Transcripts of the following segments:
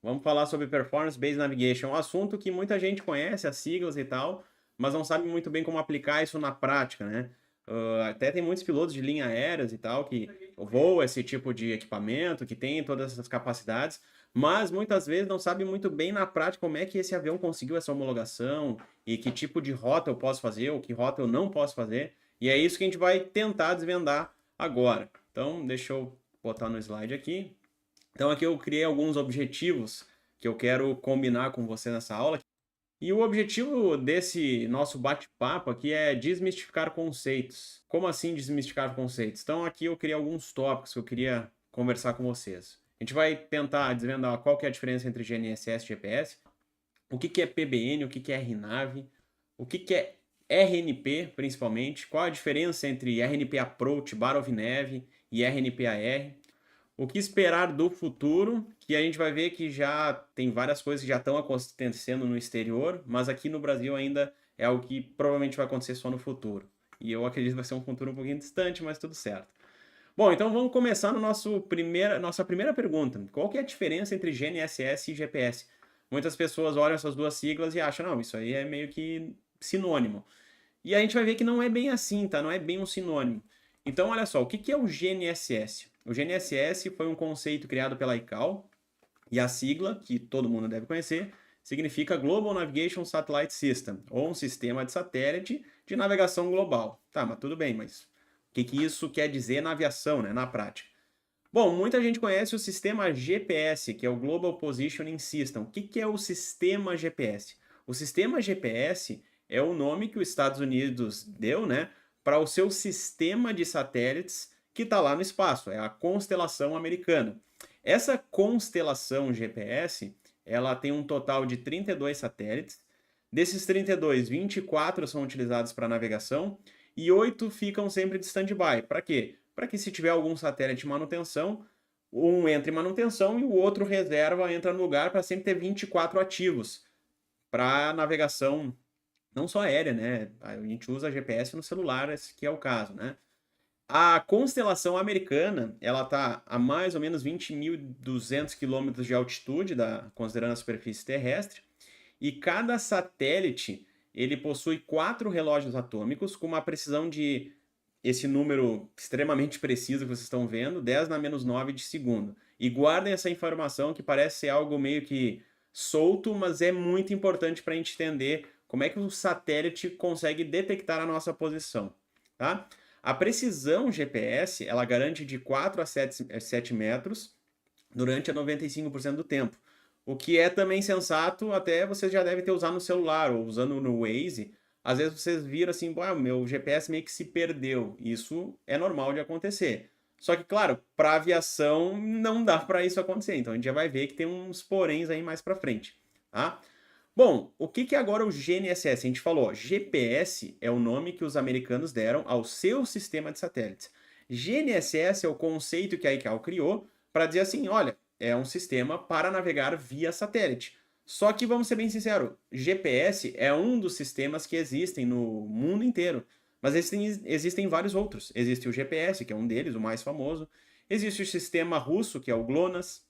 Vamos falar sobre Performance Based Navigation, um assunto que muita gente conhece, as siglas e tal, mas não sabe muito bem como aplicar isso na prática, né? Até tem muitos pilotos de linha aéreas e tal que voam esse tipo de equipamento, que tem todas essas capacidades, mas muitas vezes não sabe muito bem na prática como é que esse avião conseguiu essa homologação e que tipo de rota eu posso fazer ou que rota eu não posso fazer. E é isso que a gente vai tentar desvendar agora. Então, deixa eu botar no slide aqui. Então aqui eu criei alguns objetivos que eu quero combinar com você nessa aula. E o objetivo desse nosso bate-papo aqui é desmistificar conceitos. Como assim desmistificar conceitos? Então aqui eu criei alguns tópicos que eu queria conversar com vocês. A gente vai tentar desvendar qual que é a diferença entre GNSS e GPS, o que que é PBN, o que que é RNAV, o que que é RNP, principalmente, qual a diferença entre RNP Approach, Bar of Neve e RNP-AR, o que esperar do futuro, que a gente vai ver que já tem várias coisas que já estão acontecendo no exterior, mas aqui no Brasil ainda é algo que provavelmente vai acontecer só no futuro. E eu acredito que vai ser um futuro um pouquinho distante, mas tudo certo. Bom, então vamos começar no nossa primeira pergunta. Qual que é a diferença entre GNSS e GPS? Muitas pessoas olham essas duas siglas e acham, não, isso aí é meio que sinônimo. E a gente vai ver que não é bem assim, tá? Não é bem um sinônimo. Então, olha só, o que é o GNSS? O GNSS foi um conceito criado pela ICAO e a sigla, que todo mundo deve conhecer, significa Global Navigation Satellite System, ou um sistema de satélite de navegação global. Tá, mas tudo bem, mas o que isso quer dizer na aviação, né, na prática? Bom, muita gente conhece o sistema GPS, que é o Global Positioning System. O que é o sistema GPS? O sistema GPS é o nome que os Estados Unidos deu, né, para o seu sistema de satélites que está lá no espaço, é a constelação americana. Essa constelação GPS, ela tem um total de 32 satélites. Desses 32, 24 são utilizados para navegação e 8 ficam sempre de stand-by. Para quê? Para que se tiver algum satélite de manutenção, um entra em manutenção e o outro reserva entra no lugar para sempre ter 24 ativos para navegação não só aérea, né? A gente usa GPS no celular, esse que é o caso, né? A constelação americana, ela está a mais ou menos 20.200 quilômetros de altitude, considerando a superfície terrestre, e cada satélite ele possui 4 relógios atômicos com uma precisão de esse número extremamente preciso que vocês estão vendo, 10 na menos 9 de segundo. E guardem essa informação que parece ser algo meio que solto, mas é muito importante para a gente entender como é que o satélite consegue detectar a nossa posição, tá? A precisão GPS, ela garante de 4 a 7 metros durante a 95% do tempo. O que é também sensato, até vocês já devem ter usado no celular ou usando no Waze. Às vezes vocês viram assim, ah, meu GPS meio que se perdeu. Isso é normal de acontecer. Só que, claro, para aviação não dá para isso acontecer. Então a gente já vai ver que tem uns poréns aí mais para frente, tá? Bom, o que é agora o GNSS? A gente falou, GPS é o nome que os americanos deram ao seu sistema de satélites. GNSS é o conceito que a ICAO criou para dizer assim, olha, é um sistema para navegar via satélite. Só que, vamos ser bem sinceros, GPS é um dos sistemas que existem no mundo inteiro. Mas existem vários outros. Existe o GPS, que é um deles, o mais famoso. Existe o sistema russo, que é o GLONASS.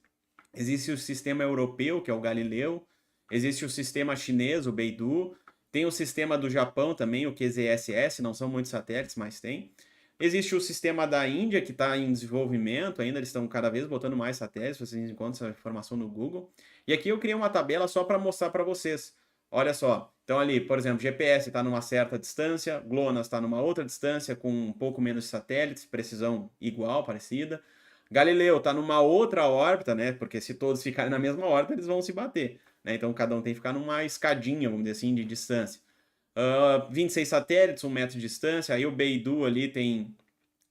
Existe o sistema europeu, que é o Galileu. Existe o sistema chinês, o Beidou. Tem o sistema do Japão também, o QZSS. Não são muitos satélites, mas tem. Existe o sistema da Índia, que está em desenvolvimento ainda, eles estão cada vez botando mais satélites, vocês encontram essa informação no Google. E aqui eu criei uma tabela só para mostrar para vocês. Olha só, então ali, por exemplo, GPS está numa certa distância, GLONASS está numa outra distância, com um pouco menos de satélites, precisão igual, parecida. Galileu está numa outra órbita, né? Porque se todos ficarem na mesma órbita, eles vão se bater. Né? Então cada um tem que ficar numa escadinha, vamos dizer assim, de distância. 26 satélites, 1 metro de distância. Aí o Beidou ali tem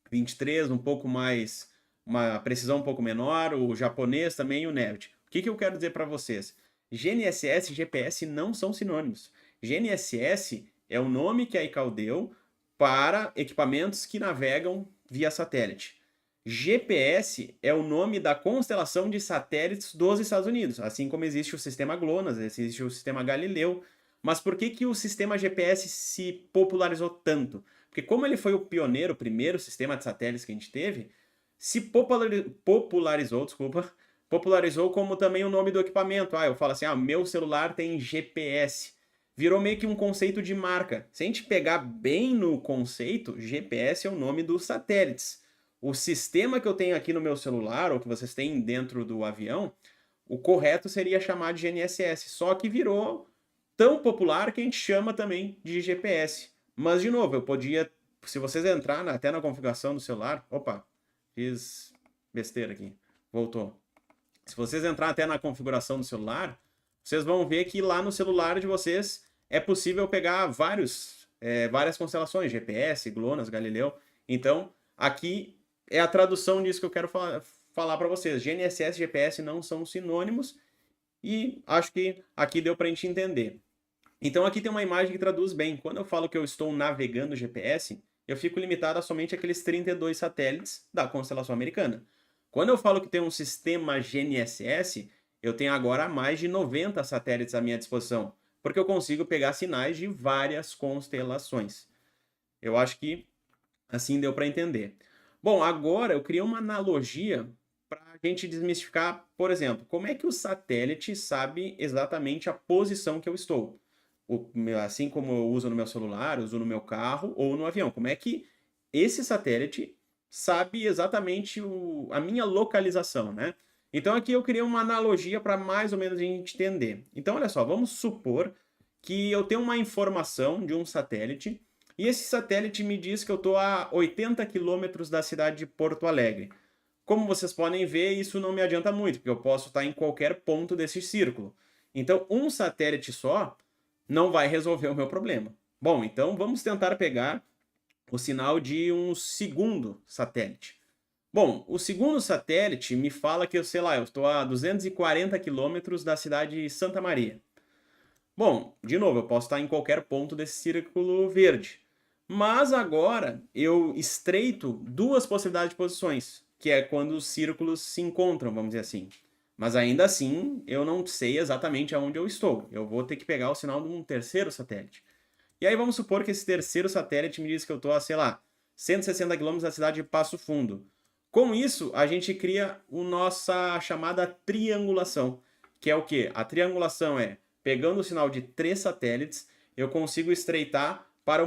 23, um pouco mais, uma precisão um pouco menor. O japonês também e o Nevt. O que eu quero dizer para vocês? GNSS e GPS não são sinônimos. GNSS é o nome que a ICAO deu para equipamentos que navegam via satélite. GPS é o nome da constelação de satélites dos Estados Unidos, assim como existe o sistema GLONASS, existe o sistema Galileu. Mas por que o sistema GPS se popularizou tanto? Porque como ele foi o pioneiro, o primeiro sistema de satélites que a gente teve, se popularizou, desculpa, popularizou como também o nome do equipamento. Eu falo assim, meu celular tem GPS. Virou meio que um conceito de marca. Se a gente pegar bem no conceito, GPS é o nome dos satélites. O sistema que eu tenho aqui no meu celular, ou que vocês têm dentro do avião, o correto seria chamar de GNSS. Só que virou tão popular que a gente chama também de GPS. Mas, de novo, eu podia, se vocês entrarem até na configuração do celular... Opa, fiz besteira aqui. Voltou. Se vocês entrarem até na configuração do celular, vocês vão ver que lá no celular de vocês é possível pegar várias constelações, GPS, GLONASS, Galileu. Então, aqui é a tradução disso que eu quero falar para vocês. GNSS e GPS não são sinônimos e acho que aqui deu para a gente entender. Então, aqui tem uma imagem que traduz bem. Quando eu falo que eu estou navegando GPS, eu fico limitado a somente aqueles 32 satélites da constelação americana. Quando eu falo que tem um sistema GNSS, eu tenho agora mais de 90 satélites à minha disposição, porque eu consigo pegar sinais de várias constelações. Eu acho que assim deu para entender. Bom, agora eu criei uma analogia para a gente desmistificar, por exemplo, como é que o satélite sabe exatamente a posição que eu estou. Assim como eu uso no meu celular, uso no meu carro ou no avião. Como é que esse satélite sabe exatamente a minha localização, né? Então aqui eu criei uma analogia para mais ou menos a gente entender. Então olha só, vamos supor que eu tenho uma informação de um satélite e esse satélite me diz que eu estou a 80 quilômetros da cidade de Porto Alegre. Como vocês podem ver, isso não me adianta muito, porque eu posso estar em qualquer ponto desse círculo. Então um satélite só não vai resolver o meu problema. Bom, então vamos tentar pegar o sinal de um segundo satélite. Bom, o segundo satélite me fala que, eu estou a 240 quilômetros da cidade de Santa Maria. Bom, de novo, eu posso estar em qualquer ponto desse círculo verde. Mas agora eu estreito duas possibilidades de posições, que é quando os círculos se encontram, vamos dizer assim. Mas ainda assim, eu não sei exatamente aonde eu estou. Eu vou ter que pegar o sinal de um terceiro satélite. E aí vamos supor que esse terceiro satélite me diz que eu estou a, 160 quilômetros da cidade de Passo Fundo. Com isso, a gente cria a nossa chamada triangulação, que é o quê? A triangulação é, pegando o sinal de 3 satélites, eu consigo estreitar para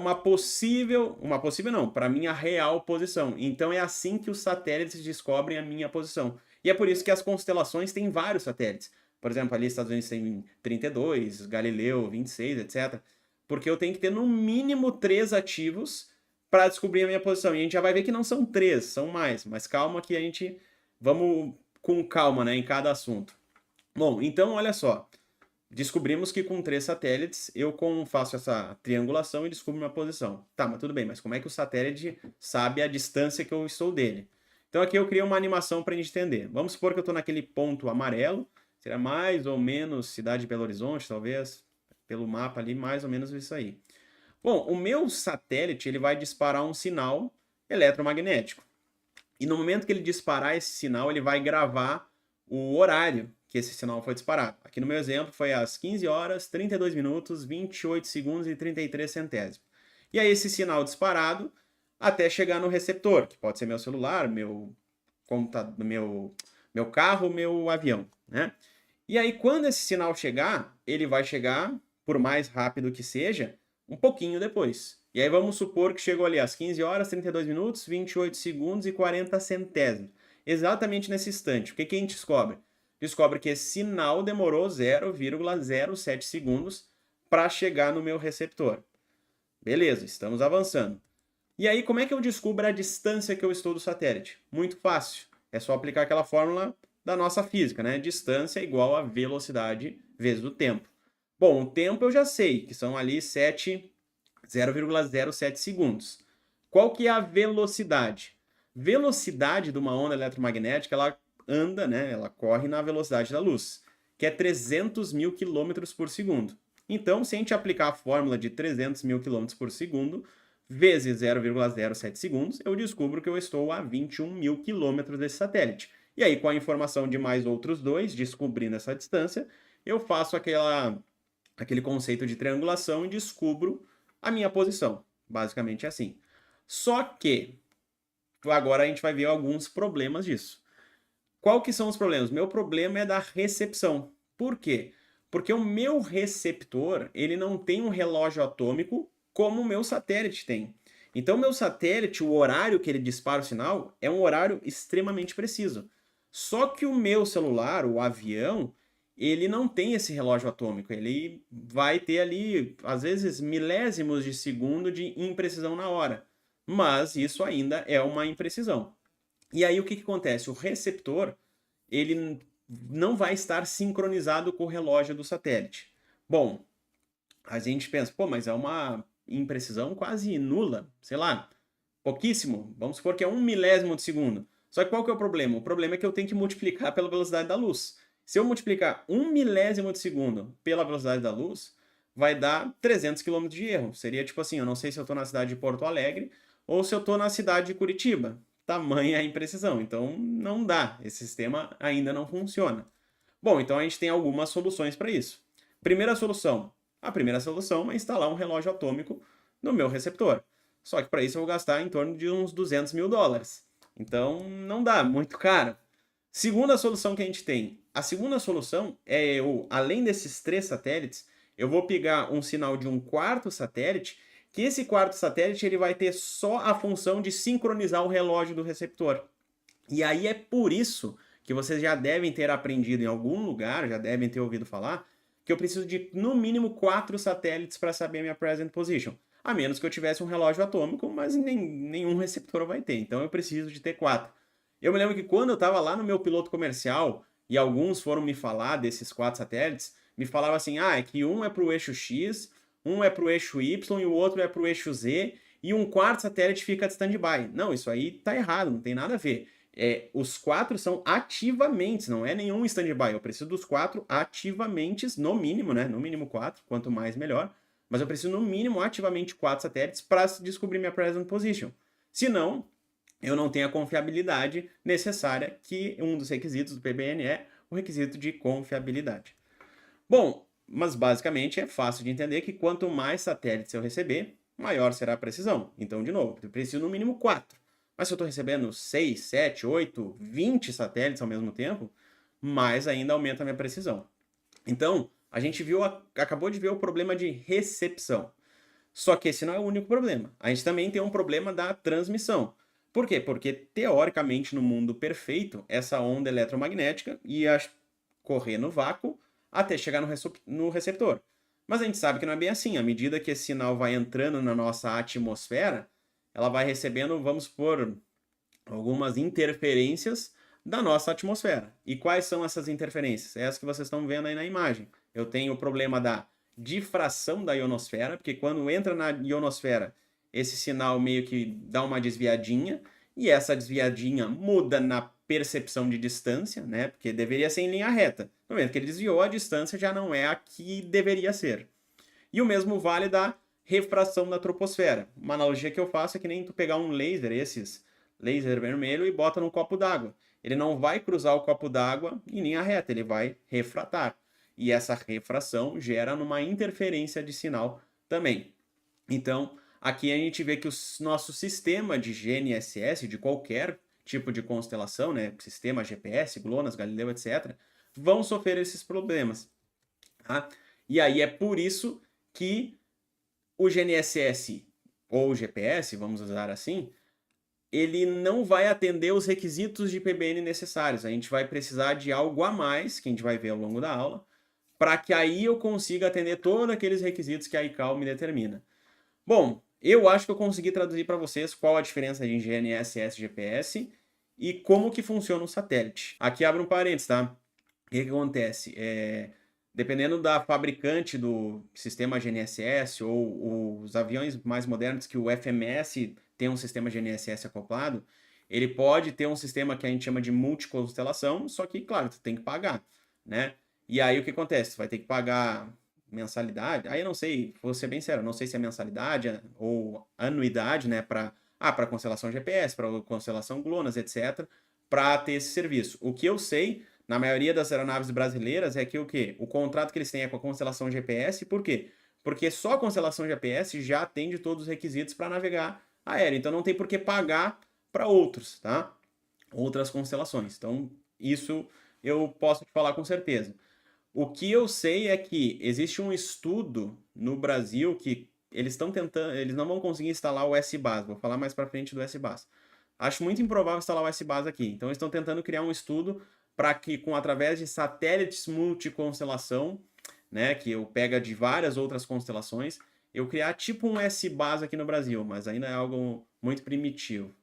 para a minha real posição. Então é assim que os satélites descobrem a minha posição. E é por isso que as constelações têm vários satélites. Por exemplo, ali nos Estados Unidos tem 32, Galileu 26, etc. Porque eu tenho que ter no mínimo 3 ativos para descobrir a minha posição. E a gente já vai ver que não são 3, são mais. Mas calma que a gente... Vamos com calma, né, em cada assunto. Bom, então olha só. Descobrimos que com 3 satélites eu faço essa triangulação e descubro minha posição. Tá, mas tudo bem, mas como é que o satélite sabe a distância que eu estou dele? Então aqui eu criei uma animação para a gente entender. Vamos supor que eu estou naquele ponto amarelo, seria mais ou menos cidade de Belo Horizonte, talvez, pelo mapa ali, mais ou menos isso aí. Bom, o meu satélite ele vai disparar um sinal eletromagnético. E no momento que ele disparar esse sinal, ele vai gravar o horário que esse sinal foi disparado. Aqui no meu exemplo foi às 15 horas, 32 minutos, 28 segundos e 33 centésimos. E aí esse sinal disparado até chegar no receptor, que pode ser meu celular, meu carro, meu avião, né? E aí quando esse sinal chegar, ele vai chegar, por mais rápido que seja, um pouquinho depois. E aí vamos supor que chegou ali às 15 horas, 32 minutos, 28 segundos e 40 centésimos. Exatamente nesse instante. O que a gente descobre? Descobre que esse sinal demorou 0,07 segundos para chegar no meu receptor. Beleza, estamos avançando. E aí, como é que eu descubro a distância que eu estou do satélite? Muito fácil. É só aplicar aquela fórmula da nossa física, né? Distância é igual a velocidade vezes o tempo. Bom, o tempo eu já sei, que são ali 0,07 segundos. Qual que é a velocidade? Velocidade de uma onda eletromagnética, ela anda, né? Ela corre na velocidade da luz, que é 300 mil quilômetros por segundo. Então, se a gente aplicar a fórmula de 300 mil quilômetros por segundo vezes 0,07 segundos, eu descubro que eu estou a 21 mil quilômetros desse satélite. E aí, com a informação de mais outros dois, descobrindo essa distância, eu faço aquele conceito de triangulação e descubro a minha posição. Basicamente é assim. Só que agora a gente vai ver alguns problemas disso. Qual que são os problemas? Meu problema é da recepção. Por quê? Porque o meu receptor, ele não tem um relógio atômico como o meu satélite tem. Então, meu satélite, o horário que ele dispara o sinal, é um horário extremamente preciso. Só que o meu celular, o avião, ele não tem esse relógio atômico. Ele vai ter ali, às vezes, milésimos de segundo de imprecisão na hora. Mas isso ainda é uma imprecisão. E aí o que acontece? O receptor, ele não vai estar sincronizado com o relógio do satélite. Bom, a gente pensa, pô, mas é uma imprecisão quase nula, sei lá, pouquíssimo. Vamos supor que é 1 milésimo de segundo. Só que qual que é o problema? O problema é que eu tenho que multiplicar pela velocidade da luz. Se eu multiplicar 1 milésimo de segundo pela velocidade da luz, vai dar 300 quilômetros de erro. Seria tipo assim, eu não sei se eu estou na cidade de Porto Alegre ou se eu estou na cidade de Curitiba. Tamanha a imprecisão. Então não dá. Esse sistema ainda não funciona. Bom, então a gente tem algumas soluções para isso. Primeira solução. A primeira solução é instalar um relógio atômico no meu receptor. Só que para isso eu vou gastar em torno de uns 200 mil dólares. Então não dá, muito caro. Segunda solução que a gente tem. A segunda solução é eu, além desses 3 satélites, eu vou pegar um sinal de um quarto satélite, que esse quarto satélite ele vai ter só a função de sincronizar o relógio do receptor. E aí é por isso que vocês já devem ter aprendido em algum lugar, já devem ter ouvido falar, que eu preciso de no mínimo 4 satélites para saber a minha present position. A menos que eu tivesse um relógio atômico, mas nenhum receptor vai ter. Então eu preciso de ter 4. Eu me lembro que quando eu estava lá no meu piloto comercial e alguns foram me falar desses 4 satélites, me falavam assim, é que um é para o eixo X, um é para o eixo Y e o outro é para o eixo Z, e um quarto satélite fica de stand-by. Não, isso aí tá errado, não tem nada a ver. Os 4 são ativamente, não é nenhum stand-by. Eu preciso dos 4 ativamente, no mínimo, né? No mínimo 4, quanto mais melhor. Mas eu preciso no mínimo ativamente 4 satélites para descobrir minha present position. Senão, eu não tenho a confiabilidade necessária, que um dos requisitos do PBN é o requisito de confiabilidade. Bom, mas basicamente é fácil de entender que quanto mais satélites eu receber, maior será a precisão. Então, de novo, eu preciso no mínimo 4. Mas se eu estou recebendo 6, 7, 8, 20 satélites ao mesmo tempo, mais ainda aumenta a minha precisão. Então, a gente acabou de ver o problema de recepção. Só que esse não é o único problema. A gente também tem um problema da transmissão. Por quê? Porque, teoricamente, no mundo perfeito, essa onda eletromagnética ia correr no vácuo até chegar no receptor. Mas a gente sabe que não é bem assim. À medida que esse sinal vai entrando na nossa atmosfera, ela vai recebendo, vamos supor, algumas interferências da nossa atmosfera. E quais são essas interferências? Essas que vocês estão vendo aí na imagem. Eu tenho o problema da difração da ionosfera, porque quando entra na ionosfera, esse sinal meio que dá uma desviadinha, e essa desviadinha muda na percepção de distância, né? Porque deveria ser em linha reta. No momento que ele desviou, a distância já não é a que deveria ser. E o mesmo vale da refração da troposfera. Uma analogia que eu faço é que nem tu pegar um laser, esses laser vermelho, e bota num copo d'água. Ele não vai cruzar o copo d'água em linha reta, ele vai refratar. E essa refração gera uma interferência de sinal também. Então, aqui a gente vê que o nosso sistema de GNSS, de qualquer tipo de constelação, né, sistema GPS, GLONASS, Galileu, etc., vão sofrer esses problemas. Tá? E aí é por isso que o GNSS ou GPS, vamos usar assim, ele não vai atender os requisitos de PBN necessários. A gente vai precisar de algo a mais, que a gente vai ver ao longo da aula, para que aí eu consiga atender todos aqueles requisitos que a ICAO me determina. Bom, eu acho que eu consegui traduzir para vocês qual a diferença de GNSS e GPS e como que funciona o satélite. Aqui abre um parênteses, tá? O que acontece? Dependendo da fabricante do sistema GNSS ou os aviões mais modernos que o FMS tem um sistema GNSS acoplado, ele pode ter um sistema que a gente chama de multiconstelação, só que, claro, tu tem que pagar, né? E aí o que acontece? Tu vai ter que pagar mensalidade, aí eu não sei, vou ser bem sério, não sei se é mensalidade ou anuidade, né, para constelação GPS, para constelação GLONASS, etc., para ter esse serviço. O que eu sei, na maioria das aeronaves brasileiras, é que o quê? O contrato que eles têm é com a constelação GPS, por quê? Porque só a constelação GPS já atende todos os requisitos para navegar aéreo, então não tem por que pagar para outros, tá? Outras constelações. Então, isso eu posso te falar com certeza. O que eu sei é que existe um estudo no Brasil que eles estão tentando, eles não vão conseguir instalar o S-Base. Vou falar mais para frente do S-Base. Acho muito improvável instalar o S-Base aqui. Então eles estão tentando criar um estudo para que, com através de satélites multiconstelação, né, que eu pega de várias outras constelações, eu criar tipo um S-Base aqui no Brasil, mas ainda é algo muito primitivo.